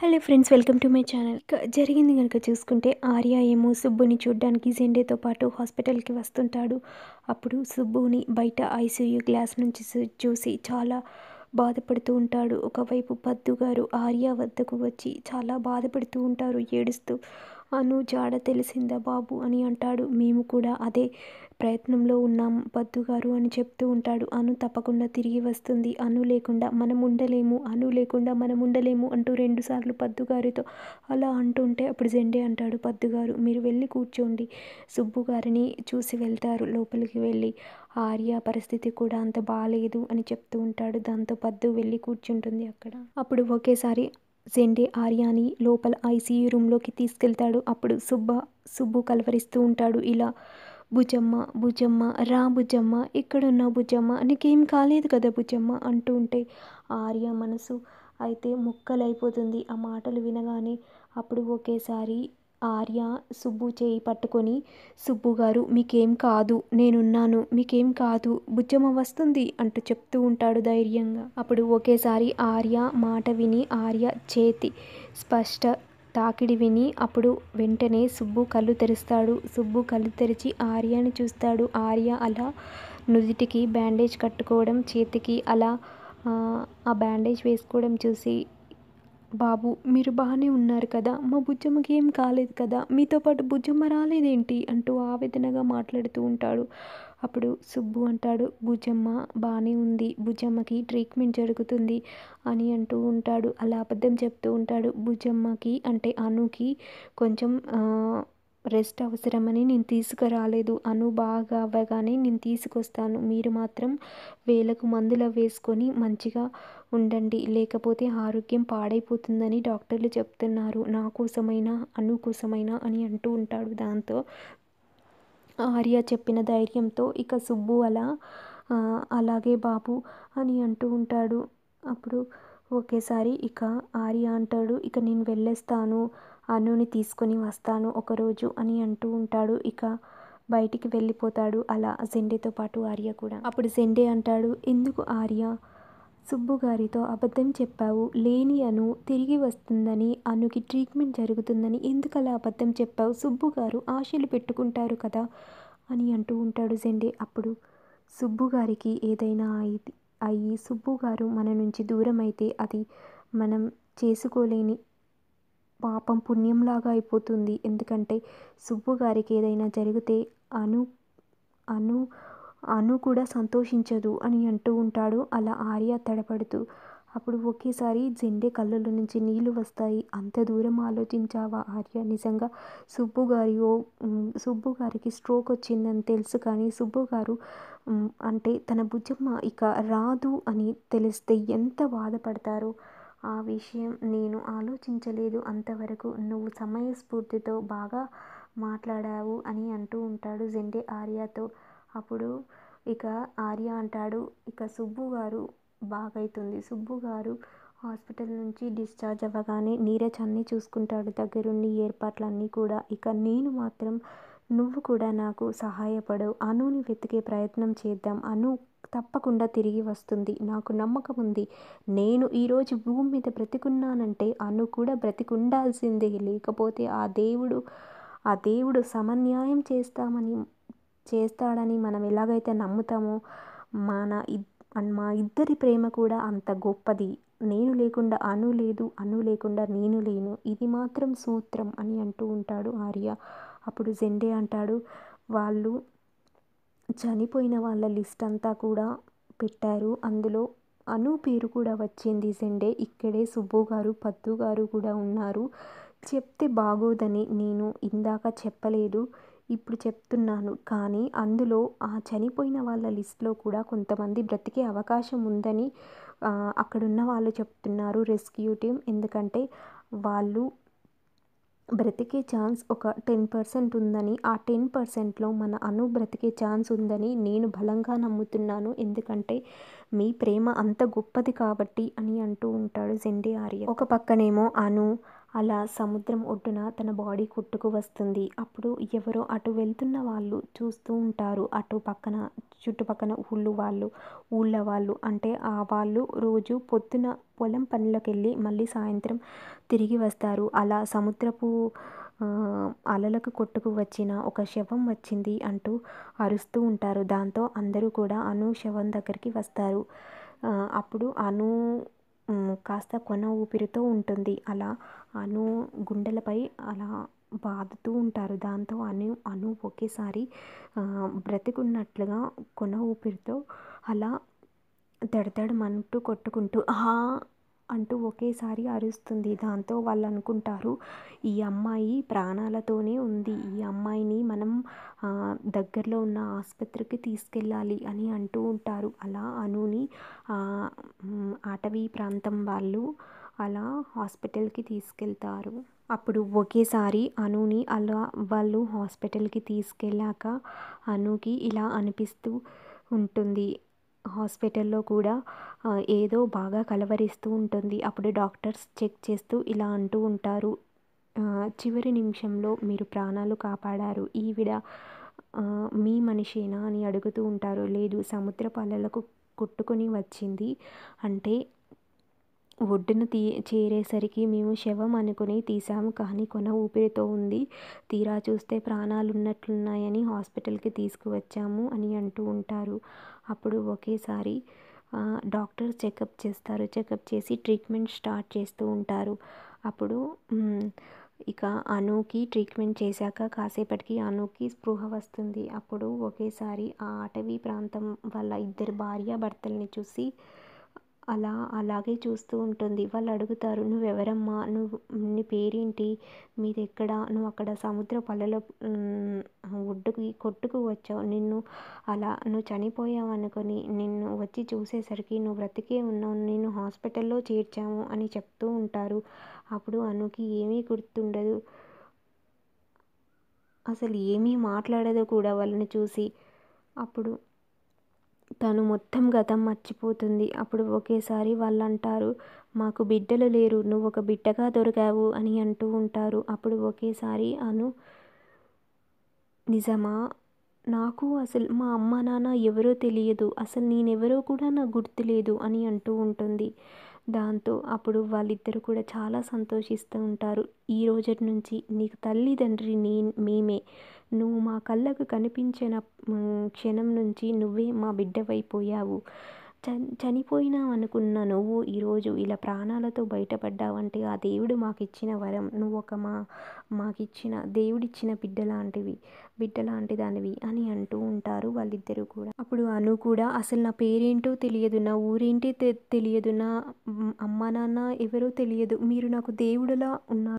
Hello friends, welcome to my channel. జరిగింది కనుక చూసుకుంటే ఆర్య ఏమో సుబ్బుని చూడ్డానికి జెండేతో పాటు హాస్పిటల్కి వస్తుంటాడు. అప్పుడు సుబ్బుని బయట ఐసీయూ గ్లాస్ నుంచి చూసి చాలా బాధపడుతూ ఉంటాడు. ఒకవైపు పద్దు గారు ఆర్య వద్దకు వచ్చి చాలా బాధపడుతూ ఉంటారు, ఏడుస్తూ. అను జాడ తెలిసిందా బాబు అని అంటాడు. మేము కూడా అదే ప్రయత్నంలో ఉన్నాం పద్దు గారు అని చెప్తూ ఉంటాడు. అను తప్పకుండా తిరిగి వస్తుంది, అను లేకుండా మనం ఉండలేము, అను లేకుండా మనం ఉండలేము అంటూ 2 సార్లు పద్దు గారితో అలా అంటుంటే అప్పుడు జెండే అంటాడు, పద్దు గారు మీరు వెళ్ళి కూర్చోండి. సుబ్బు గారిని చూసి వెళ్తారు లోపలికి వెళ్ళి. ఆర్య పరిస్థితి కూడా అంత బాగాలేదు అని చెప్తూ ఉంటాడు. దాంతో పద్దు వెళ్ళి కూర్చుంటుంది అక్కడ. అప్పుడు ఒకేసారి జెండే ఆర్యాని లోపల ఐసీయూ రూమ్లోకి తీసుకెళ్తాడు. అప్పుడు సుబ్బు కలవరిస్తూ ఉంటాడు ఇలా, బుజ్జమ్మ బుజ్జమ్మ రా బుజ్జమ్మ, ఎక్కడున్నావు బుజ్జమ్మ, నీకేం కాలేదు కదా బుజ్జమ్మ అంటూ ఉంటే ఆర్య మనసు అయితే ముక్కలైపోతుంది ఆ మాటలు వినగానే. అప్పుడు ఒకేసారి ఆర్య సుబ్బు చేయి పట్టుకొని, సుబ్బు గారు మీకేం కాదు, నేనున్నాను, మీకేం కాదు, బుజ్జమ్మ వస్తుంది అంటూ చెప్తూ ఉంటాడు ధైర్యంగా. అప్పుడు ఒకేసారి ఆర్య మాట విని ఆర్య చేతి స్పష్ట తాకిడి విని అప్పుడు వెంటనే సుబ్బు కళ్ళు తెరుస్తాడు. సుబ్బు కళ్ళు తెరిచి ఆర్యని చూస్తాడు. ఆర్య అలా నుదిటికి బ్యాండేజ్ కట్టుకోవడం, చేతికి అలా ఆ బ్యాండేజ్ వేసుకోవడం చూసి, బాబు మీరు బాగానే ఉన్నారు కదా, మా బుజ్జమ్మకి ఏం కాలేదు కదా, మీతో పాటు బుజ్జమ్మ రాలేదేంటి అంటూ ఆవేదనగా మాట్లాడుతూ ఉంటాడు. అప్పుడు సుబ్బు అంటాడు, బుజ్జమ్మ బాగానే ఉంది, బుజ్జమ్మకి ట్రీట్మెంట్ జరుగుతుంది అని అంటూ ఉంటాడు. అలా అబద్ధం చెప్తూ ఉంటాడు. బుజ్జమ్మకి అంటే అనుకి కొంచెం రెస్ట్ అవసరమని నేను తీసుకురాలేదు, అను బాగా అవ్వగానే నేను తీసుకొస్తాను, మీరు మాత్రం వేలకు మందులు వేసుకొని మంచిగా ఉండండి, లేకపోతే ఆరోగ్యం పాడైపోతుందని డాక్టర్లు చెప్తున్నారు, నా కోసమైనా అను కోసమైనా అని అంటూ ఉంటాడు. దాంతో ఆర్య చెప్పిన ధైర్యంతో ఇక సుబ్బు అలాగే బాబు అని అంటూ ఉంటాడు. అప్పుడు ఒకేసారి ఇక ఆర్య అంటాడు, ఇక నేను వెళ్ళేస్తాను, అనుని తీసుకొని వస్తాను ఒకరోజు అని అంటూ ఉంటాడు. ఇక బయటికి వెళ్ళిపోతాడు అలా జెండేతో పాటు ఆర్య కూడా. అప్పుడు జెండే అంటాడు, ఎందుకు ఆర్య సుబ్బు గారితో అబద్ధం చెప్పావు, లేని అను తిరిగి వస్తుందని, అనుకి ట్రీట్మెంట్ జరుగుతుందని ఎందుకు అలా అబద్ధం చెప్పావు, సుబ్బు గారు ఆశలు పెట్టుకుంటారు కదా అని అంటూ ఉంటాడు జెండే. అప్పుడు సుబ్బు గారికి ఏదైనా అయ్యి సుబ్బు గారు మన నుంచి దూరం అయితే అది మనం చేసుకోలేని పాపం పుణ్యంలాగా అయిపోతుంది. ఎందుకంటే సుబ్బు గారికి ఏదైనా జరిగితే అను అను అను కూడా సంతోషించదు అని అంటూ ఉంటాడు అలా ఆర్య తడపడుతూ. అప్పుడు ఒకేసారి జెండే కళ్ళలో నుంచి నీళ్లు వస్తాయి. అంత దూరం ఆలోచించావా ఆర్య, నిజంగా సుబ్బు గారికి స్ట్రోక్ వచ్చిందని తెలుసు, కానీ సుబ్బు గారు అంటే తన బుజ్జమ్మ ఇక రాదు అని తెలిస్తే ఎంత బాధపడతారో ఆ విషయం నేను ఆలోచించలేదు అంతవరకు, నువ్వు సమయస్ఫూర్తితో బాగా మాట్లాడావు అని అంటూ ఉంటాడు జెండే ఆర్యతో. అప్పుడు ఇక ఆర్య అంటాడు, ఇక సుబ్బు గారు బాగైతుంది, సుబ్బు గారు హాస్పిటల్ నుంచి డిశ్చార్జ్ అవ్వగానే నీరజ్ అన్నీ చూసుకుంటాడు దగ్గరుండి, ఏర్పాట్లన్నీ కూడా. ఇక నేను మాత్రం నువ్వు కూడా నాకు సహాయపడవు, అనుని వెతికే ప్రయత్నం చేద్దాం, అను తప్పకుండా తిరిగి వస్తుంది, నాకు నమ్మకం ఉంది, నేను ఈరోజు భూమి మీద బ్రతికున్నానంటే అను కూడా బ్రతికుండాల్సిందే, లేకపోతే ఆ దేవుడు సమన్యాయం చేస్తాడని మనం ఎలాగైతే నమ్ముతామో మా ఇద్దరి ప్రేమ కూడా అంత గొప్పది, నేను లేకుండా అను లేదు, అను లేకుండా నేను లేను, ఇది మాత్రం సూత్రం అని అంటూ ఉంటాడు ఆర్య. అప్పుడు జెండే అంటాడు, వాళ్ళు చనిపోయిన వాళ్ళ లిస్ట్ అంతా కూడా పెట్టారు, అందులో అను పేరు కూడా వచ్చింది జెండే, ఇక్కడే సుబ్బు గారు పద్దు గారు కూడా ఉన్నారు, చెప్తే బాగోదని నేను ఇందాక చెప్పలేదు, ఇప్పుడు చెప్తున్నాను, కానీ అందులో ఆ చనిపోయిన వాళ్ళ లిస్ట్లో కూడా కొంతమంది బ్రతికే అవకాశం ఉందని అక్కడున్న వాళ్ళు చెప్తున్నారు, రెస్క్యూ టీం, ఎందుకంటే వాళ్ళు బ్రతికే ఛాన్స్ ఒక 10% ఉందని, ఆ 10%లో మన అను బ్రతికే ఛాన్స్ ఉందని నేను బలంగా నమ్ముతున్నాను, ఎందుకంటే మీ ప్రేమ అంత గొప్పది కాబట్టి అని అంటూ ఉంటాడు జెండే ఆర్య. ఒక పక్కనేమో అను అలా సముద్రం ఒడ్డున తన బాడీ కొట్టుకు వస్తుంది. అప్పుడు ఎవరో అటు వెళ్తున్న వాళ్ళు చూస్తూ ఉంటారు. అటు పక్కన చుట్టుపక్కన ఊళ్ళ వాళ్ళు అంటే వాళ్ళు రోజు పొద్దున పొలం పనులకెళ్ళి మళ్ళీ సాయంత్రం తిరిగి వస్తారు. అలా సముద్రపు అలలకు కొట్టుకు వచ్చిన ఒక శవం వచ్చింది అంటూ అరుస్తూ ఉంటారు. దాంతో అందరూ కూడా అను శవం దగ్గరికి వస్తారు. అప్పుడు అను కాస్త కొన ఊపిరితో ఉంటుంది. అలా అను గుండెలపై అలా బాదుతూ ఉంటారు. దాంతో అను ఒకేసారి బ్రతికున్నట్లుగా కొన ఊపిరితో అలా దడదడమంటూ కొట్టుకుంటూ అంటూ ఒకేసారి అరుస్తుంది. దాంతో వాళ్ళు అనుకుంటారు ఈ అమ్మాయి ప్రాణాలతోనే ఉంది, ఈ అమ్మాయిని మనం దగ్గరలో ఉన్న ఆసుపత్రికి తీసుకెళ్ళాలి అని అంటూ ఉంటారు. అలా అనుని అటవీ ప్రాంతం వాళ్ళు అలా హాస్పిటల్కి తీసుకెళ్తారు. అప్పుడు ఒకేసారి అనుని అలా వాళ్ళు హాస్పిటల్కి తీసుకెళ్ళాక అనుకి ఇలా అనిపిస్తూ ఉంటుంది. హాస్పిటల్లో కూడా ఏదో బాగా కలవరిస్తూ ఉంటుంది. అప్పుడు డాక్టర్స్ చెక్ చేస్తూ ఇలా అంటూ ఉంటారు, చివరి నిమిషంలో మీరు ప్రాణాలు కాపాడారు, ఈవిడ మీ మనిషేనా అని అడుగుతూ ఉంటారు. లేదు, సముద్రపు అలలకు కొట్టుకొని వచ్చింది అంటే ఒడ్డున చేరేసరికి మేము శవం అనుకుని తీసాము, కానీ కొన ఊపిరితో ఉంది, తీరా చూస్తే ప్రాణాలు ఉన్నట్లున్నాయని హాస్పిటల్కి తీసుకువచ్చాము అని అంటూ ఉంటారు. అప్పుడు ఒకేసారి డాక్టర్స్ చెకప్ చేస్తారు. చెకప్ చేసి ట్రీట్మెంట్ స్టార్ట్ చేస్తూ ఉంటారు. అప్పుడు ఇక అనుకి ట్రీట్మెంట్ చేశాక కాసేపటికి అనుకి స్పృహ వస్తుంది. అప్పుడు ఒకేసారి ఆ అటవీ ప్రాంతం వాళ్ళ ఇద్దరు భార్యాభర్తల్ని చూసి అలాగే చూస్తూ ఉంటుంది. వాళ్ళు అడుగుతారు, నువ్వెవరమ్మా, నీ పేరేంటి, మీదెక్కడ, నువ్వు అక్కడ సముద్ర అలల ఒడ్డుకి కొట్టుకు వచ్చావు, నువ్వు చనిపోయావు అనుకొని నిన్ను వచ్చి చూసేసరికి నువ్వు బ్రతికే ఉన్నావు, నిన్ను హాస్పిటల్లో చేర్చాము అని చెప్తూ ఉంటారు. అప్పుడు అనుకి ఏమీ గుర్తుండదు, అసలు ఏమీ మాట్లాడదు కూడా వాళ్ళని చూసి. అప్పుడు తను మొత్తం గతం మర్చిపోతుంది. అప్పుడు ఒకేసారి వాళ్ళు అంటారు, మాకు బిడ్డలు లేరు, నువ్వు ఒక బిడ్డగా దొరికావు అని అంటూ ఉంటారు. అప్పుడు ఒకేసారి అను, నిజమా, నాకు అసలు మా అమ్మ నాన్న ఎవరో తెలియదు, అసలు నేనెవరో కూడా నాకు గుర్తులేదు అని అంటూ ఉంటుంది. దాంతో అప్పుడు వాళ్ళిద్దరూ కూడా చాలా సంతోషిస్తూ ఉంటారు. ఈ రోజటి నుంచి నీకు తల్లిదండ్రి మేమే, నువ్వు మా కళ్ళకు కనిపించిన క్షణం నుంచి నువ్వే మా బిడ్డవైపోయావు, చనిపోయినావు అనుకున్న నువ్వు ఈరోజు ఇలా ప్రాణాలతో బయటపడ్డావంటే ఆ దేవుడు మాకిచ్చిన వరం, నువ్వు ఒక మాకిచ్చిన దేవుడిచ్చిన బిడ్డ లాంటి దానివి అని అంటూ ఉంటారు వాళ్ళిద్దరూ కూడా. అప్పుడు అను కూడా, అసలు నా పేరేంటో తెలియదు, నా ఊరేంటి తెలియదు, నా అమ్మ నాన్న ఎవరో తెలియదు, మీరు నాకు దేవుడిలా ఉన్నారు.